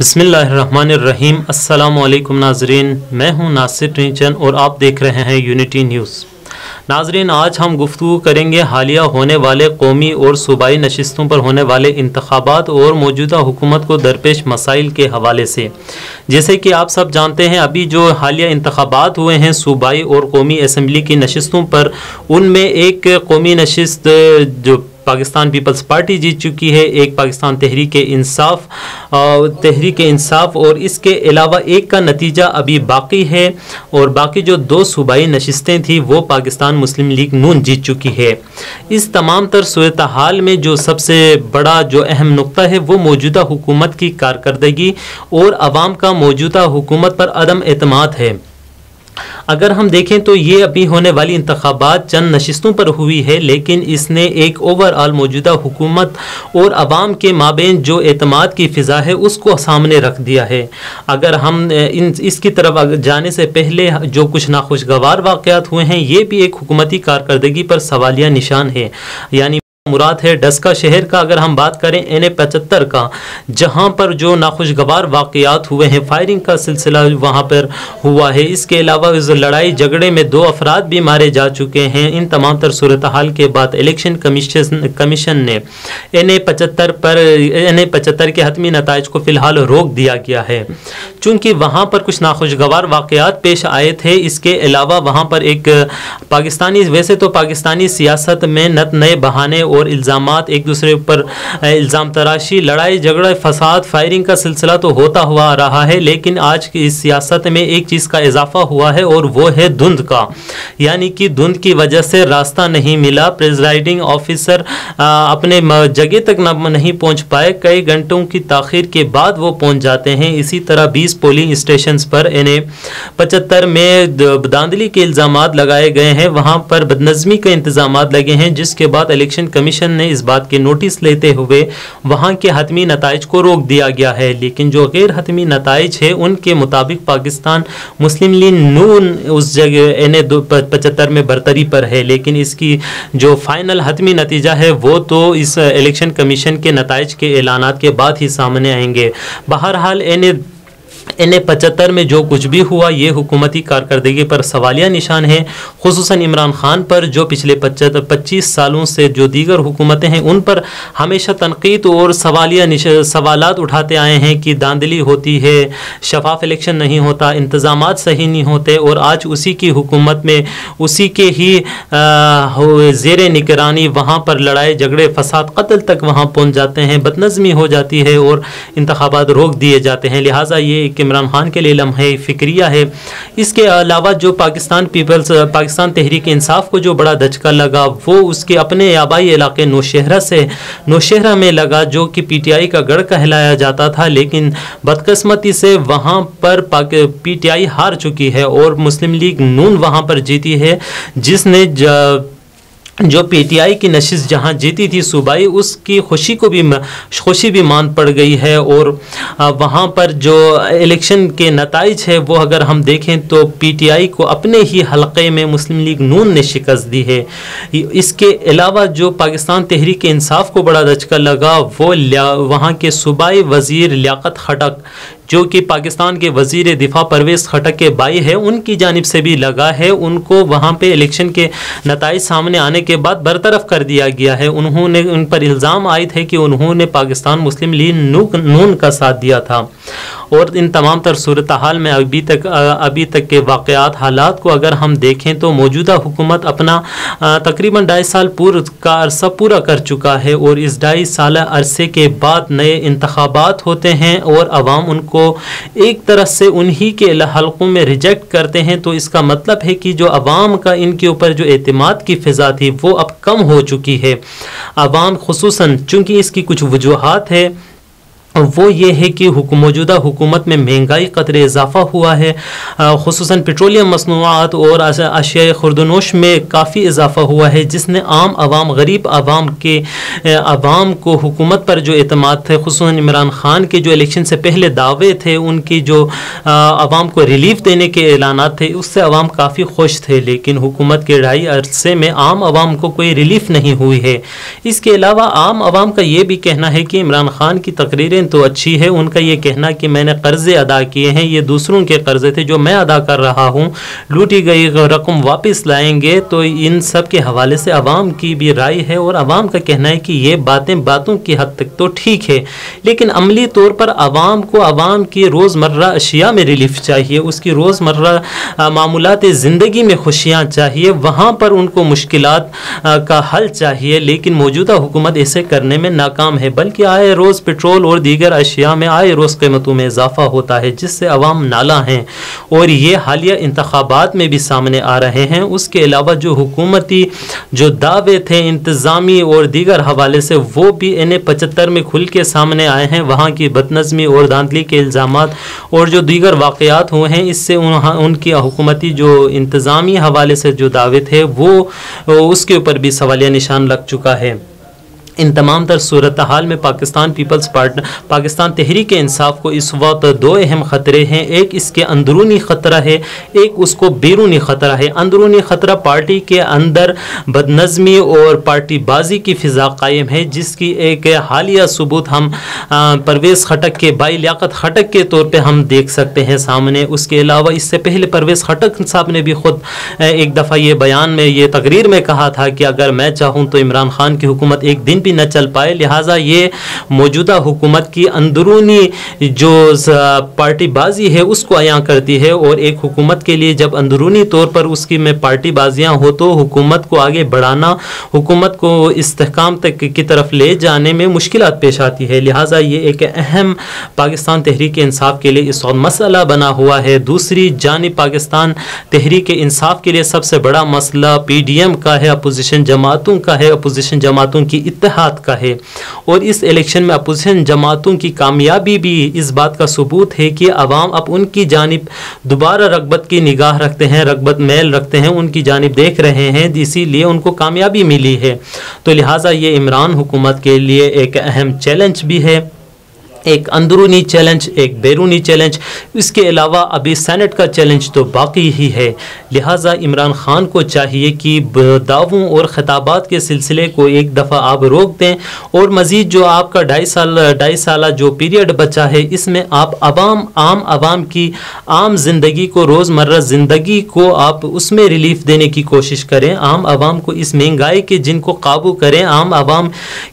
बिस्मिल्लाहिर्रहमानिर्रहीम। अस्सलामुअलैकुम नाजरीन, मैं हूं नासिर रीचन और आप देख रहे हैं यूनिटी न्यूज़। नाजरीन, आज हम गुफ्तगू करेंगे हालिया होने वाले कौमी और सूबाई नशिस्तों पर होने वाले इंतखाबात और मौजूदा हुकूमत को दरपेश मसाइल के हवाले से। जैसे कि आप सब जानते हैं, अभी जो हालिया इंतखाबात हुए हैं सूबाई और कौमी असम्बली की नशिस्तों पर, उनमें एक कौमी नशिस्त जो पाकिस्तान पीपल्स पार्टी जीत चुकी है, एक पाकिस्तान तहरीक इंसाफ और इसके अलावा एक का नतीजा अभी बाकी है और बाकी जो दो सूबाई नशिस्तें थी वो पाकिस्तान मुस्लिम लीग नून जीत चुकी है। इस तमाम तर सूरत हाल में जो सबसे बड़ा जो अहम नुक्ता है वो मौजूदा हुकूमत की कारकर्दगी और आवाम का मौजूदा हुकूमत पर अदम एतमाद है। अगर हम देखें तो ये अभी होने वाली इंतखाबात चंद नशिस्तों पर हुई है, लेकिन इसने एक ओवरऑल मौजूदा हुकूमत और आवाम के माबेन जो एतमाद की फ़िज़ा है उसको सामने रख दिया है। अगर हम इसकी तरफ जाने से पहले जो कुछ नाखुशगवार वाक़यात हुए हैं, ये भी एक हुकूमती कारकर्दगी पर सवालिया निशान है। यानी मुराद है डस्का शहर का। अगर हम बात करें NA-75 का, जहां पर जो नाखुशगवार वाक़यात हुए हैं, फायरिंग का सिलसिला वहां पर हुआ है। इसके अलावा इस लड़ाई झगड़े में 2 अफराद भी मारे जा चुके हैं। इन तमाम तर सूरत हाल के बाद इलेक्शन कमीशन ने NA-75 के हतमी नताइज को फ़िलहाल रोक दिया गया है, चूँकि वहाँ पर कुछ नाखुशगवार वाक़यात पेश आए थे। इसके अलावा वहाँ पर एक वैसे तो पाकिस्तानी सियासत में नए बहाने और इल्ज़ामात, एक दूसरे पर इल्ज़ाम तराशी, लड़ाई झगड़ा, फसाद, फायरिंग का सिलसिला तो होता हुआ आ रहा है, लेकिन आज की इस सियासत में एक चीज़ का इजाफा हुआ है और वो है धुंध का। यानी कि धुंध की वजह से रास्ता नहीं मिला, प्रिजाइडिंग ऑफिसर अपने जगह तक नहीं पहुंच पाए, कई घंटों की ताख़ीर के बाद वो पहुंच जाते हैं। इसी तरह 20 पोलिंग स्टेशन पर NA-75 में धांधली के इल्ज़ामात लगाए गए हैं, वहाँ पर बदनज़मी के इंतज़ामात लगे हैं, जिसके बाद इलेक्शन कमीशन ने इस बात के नोटिस लेते हुए वहाँ के हतमी नताइज को रोक दिया गया है। लेकिन जो गैर हतमी नताइज है उनके मुताबिक पाकिस्तान मुस्लिम लीग नून उस जगह NA-75 में बरतरी पर है, लेकिन इसकी जो फाइनल हतमी नतीजा है वो तो इस इलेक्शन कमीशन के नताइज के ऐलानात के बाद ही सामने आएंगे। बहरहाल NA-75 में जो कुछ भी हुआ ये हुकूमती कारकर्दगी पर सवालिया निशान है, खुसूसन इमरान खान पर, जो पिछले 25 सालों से जो दीगर हुकूमतें हैं उन पर हमेशा तनकीद और सवालात उठाते आए हैं कि धांधली होती है, शफाफ इलेक्शन नहीं होता, इंतज़ामात सही नहीं होते, और आज उसी की हुकूमत में उसी के ही ज़ेर निगरानी वहाँ पर लड़ाई झगड़े, फसाद, कत्ल तक वहाँ पहुँच जाते हैं, बदनज़मी हो जाती है और इंतखाबात रोक दिए जाते हैं। लिहाजा ये इमरान खान के लिए लम्हे फ़िक्रिया है। इसके अलावा जो पाकिस्तान तहरीक इंसाफ को जो बड़ा धचका लगा वो उसके अपने आबाई इलाके नौशहरा में लगा, जो कि PTI का गढ़ कहलाया जाता था, लेकिन बदकिस्मती से वहाँ पर PTI हार चुकी है और मुस्लिम लीग नून वहाँ पर जीती है, जिसने जो PTI की नशिस्त जहां जीती थी सूबाई, उसकी खुशी भी मान पड़ गई है। और वहां पर जो इलेक्शन के नताइज है वो अगर हम देखें तो PTI को अपने ही हलक़े में मुस्लिम लीग नून ने शिकस्त दी है। इसके अलावा जो पाकिस्तान तहरीक इंसाफ को बड़ा धचका लगा वो वहाँ के सूबाई वज़ीर लियाकत खटक, जो कि पाकिस्तान के वज़ीर दिफा परवेज़ खटक के भाई है, उनकी जानिब से भी लगा है। उनको वहाँ पे इलेक्शन के नताइज सामने आने के बाद बरतरफ कर दिया गया है। उन पर इल्ज़ाम आए थे कि उन्होंने पाकिस्तान मुस्लिम लीग नून का साथ दिया था। और इन तमाम तर सूरत हाल में अभी तक के वाक़यात हालात को अगर हम देखें तो मौजूदा हुकूमत अपना तकरीबन 2.5 साल का अरसा पूरा कर चुका है, और इस 2.5 साल अरसे के बाद नए इंतखाबात होते हैं और आवाम उनको एक तरह से उन्हीं के हलकों में रिजेक्ट करते हैं। तो इसका मतलब है कि जो आवाम का इनके ऊपर जो एतमाद की फ़िज़ा थी वो अब कम हो चुकी है। आवाम खुसूसन, चूँकि इसकी कुछ वजूहात है, वो ये है कि मौजूदा हुकूमत में महंगाई कदरे इजाफ़ा हुआ है, खुसूसन पेट्रोलियम मसनूआत और अशिया खुर्दनोश में काफ़ी इजाफ़ा हुआ है, जिसने गरीब आवाम को हुकूमत पर जो एतमाद थे, खुसूसन इमरान खान के जो इलेक्शन से पहले दावे थे, उनकी जो आवाम को रिलीफ देने के ऐलानात थे, उससे आवाम काफ़ी खुश थे। लेकिन हुकूमत के 2.5 अरसे में आम आवाम को कोई रिलीफ नहीं हुई है। इसके अलावा आम आवाम का ये भी कहना है कि इमरान खान की तकरीरें वालदेन तो अच्छी है, उनका ये कहना कि मैंने कर्ज़े अदा किए हैं, ये दूसरों के कर्ज़े थे जो मैं अदा कर रहा हूँ, लूटी गई रकम वापस लाएंगे, तो इन सब के हवाले से अवाम की भी राय है और अवाम का कहना है कि ये बातों की हद तक तो ठीक है, लेकिन अमली तौर पर अवाम को अवाम की रोज़मर्रा अशिया में रिलीफ चाहिए, उसकी रोज़मर्रा मामूलात ज़िंदगी में खुशियाँ चाहिए, वहाँ पर उनको मुश्किलात का हल चाहिए। लेकिन मौजूदा हुकूमत ऐसे करने में नाकाम है, बल्कि आए रोज़ पेट्रोल और दीगर अशिया में आए रोज़ कीमतों में इजाफा होता है, जिससे अवाम नाला हैं और ये हालिया इंतखाबात में भी सामने आ रहे हैं। उसके अलावा जो हुकूमती जो दावे थे इंतज़ामी और दीगर हवाले से, वो भी N75 में खुल के सामने आए हैं। वहाँ की बदनज़मी और धांधली के इल्ज़ामात और जो दीगर वाक़यात हुए हैं, इससे उनकी हुकूमती जो इंतज़ामी हवाले से जो दावे थे वो उसके ऊपर भी सवालिया निशान लग चुका है। इन तमाम तर सूरत हाल में पाकिस्तान पीपल्स पार्टी, पाकिस्तान तहरीक इंसाफ को इस वक्त दो अहम ख़तरे हैं। एक इसके अंदरूनी ख़तरा है, एक उसको बैरूनी ख़तरा है। अंदरूनी ख़तरा पार्टी के अंदर बदनज़मी और पार्टी बाजी की फ़िज़ा कायम है, जिसकी एक हालिया सबूत हम परवेज़ खटक के बाई लियाकत खटक के तौर पर हम देख सकते हैं सामने। उसके अलावा इससे पहले परवेज़ खटक साहब ने भी ख़ुद एक दफ़ा ये बयान में, ये तकरीर में कहा था कि अगर मैं चाहूँ तो इमरान खान की हुकूमत एक दिन भी न चल पाए। लिहाजा ये मौजूदा हुकूमत की अंदरूनी जो पार्टी बाजी है उसको अयां करती है, और एक हुकूमत के लिए जब अंदरूनी तौर पर उसकी में पार्टी बाजियां हो तो हुकूमत को आगे बढ़ाना, हुकूमत को इस्तेहकाम तक की तरफ ले जाने में मुश्किलात पेश आती है। लिहाजा ये एक अहम पाकिस्तान तहरीक इंसाफ के लिए इस वक्त मसला बना हुआ है। दूसरी जानिब पाकिस्तान तहरीक इंसाफ के लिए सबसे बड़ा मसला PDM का है, अपोजिशन जमातों का है, अपोजिशन जमातों की इत्तेहाद का है। और इस इलेक्शन में अपोजिशन जमातों की कामयाबी भी इस बात का सबूत है कि अवाम अब उनकी जानिब दोबारा रगबत की निगाह रखते हैं, रगबत मैल रखते हैं, उनकी जानिब देख रहे हैं, इसीलिए उनको कामयाबी मिली है। तो लिहाजा ये इमरान हुकूमत के लिए एक अहम चैलेंज भी है, एक अंदरूनी चैलेंज, एक बैरूनी चैलेंज। इसके अलावा अभी सेनेट का चैलेंज तो बाकी ही है। लिहाजा इमरान खान को चाहिए कि दावों और खिताबात के सिलसिले को एक दफ़ा आप रोक दें, और मज़ीद जो आपका 2.5 साल जो पीरियड बचा है, इसमें आप आम आवाम की आम ज़िंदगी को, रोज़मर्रा ज़िंदगी को आप उसमें रिलीफ देने की कोशिश करें। आम आवाम को इस महंगाई के जिनको काबू करें, आम आवाम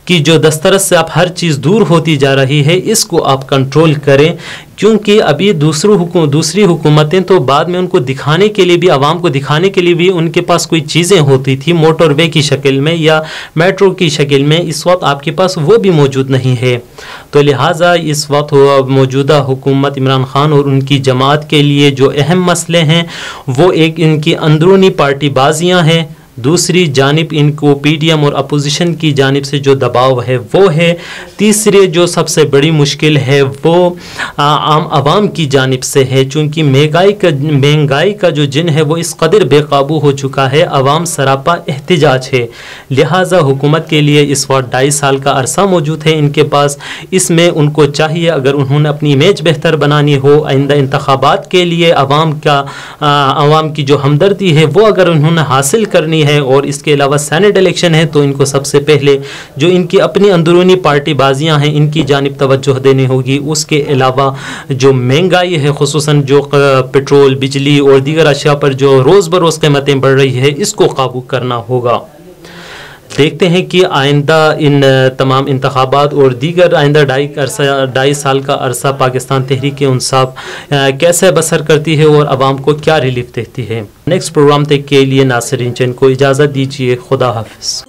की जो दस्तरस से आप हर चीज़ दूर होती जा रही है, इसको आप कंट्रोल करें। क्योंकि अभी दूसरी हुकूमतें तो बाद में उनको दिखाने के लिए भी, आवाम को दिखाने के लिए भी उनके पास कोई चीज़ें होती थी मोटरवे की शक्ल में या मेट्रो की शक्ल में, इस वक्त आपके पास वो भी मौजूद नहीं है। तो लिहाजा इस वक्त मौजूदा हुकूमत इमरान खान और उनकी जमात के लिए जो अहम मसले हैं वो एक इनकी अंदरूनी पार्टी बाजियाँ हैं, दूसरी जानिब इनको PDM और अपोजिशन की जानिब से जो दबाव है वो है, तीसरी जो सबसे बड़ी मुश्किल है वो आम आवाम की जानिब से है। चूँकि महंगाई का जो जिन है वो इस कदर बेकाबू हो चुका है, आवाम सरापा एहतिजाज है। लिहाजा हुकूमत के लिए इस वक्त 2.5 साल का अरसा मौजूद है इनके पास। इसमें उनको चाहिए, अगर उन्होंने अपनी इमेज बेहतर बनानी हो आइंदा इंतखाबात के लिए, आवाम की जो हमदर्दी है वो अगर उन्होंने हासिल करनी है, और इसके अलावा सेनेट इलेक्शन है, तो इनको सबसे पहले जो इनकी अपनी अंदरूनी पार्टी बाजियां हैं इनकी जानिब तवज्जो देनी होगी। उसके अलावा जो महंगाई है, खुसूसन जो पेट्रोल, बिजली और दीगर अशिया पर जो रोज़ बरोज़ कीमतें बढ़ रही है, इसको काबू करना होगा। देखते हैं कि आइंदा इन तमाम इंतखाबात और दीगर आइंदा 2.5 साल का अरसा पाकिस्तान तहरीक इंसाफ कैसे बसर करती है और आवाम को क्या रिलीफ देती है। नेक्स्ट प्रोग्राम तक के लिए नासिरीन चैन को इजाज़त दीजिए। खुदा हाफिज़।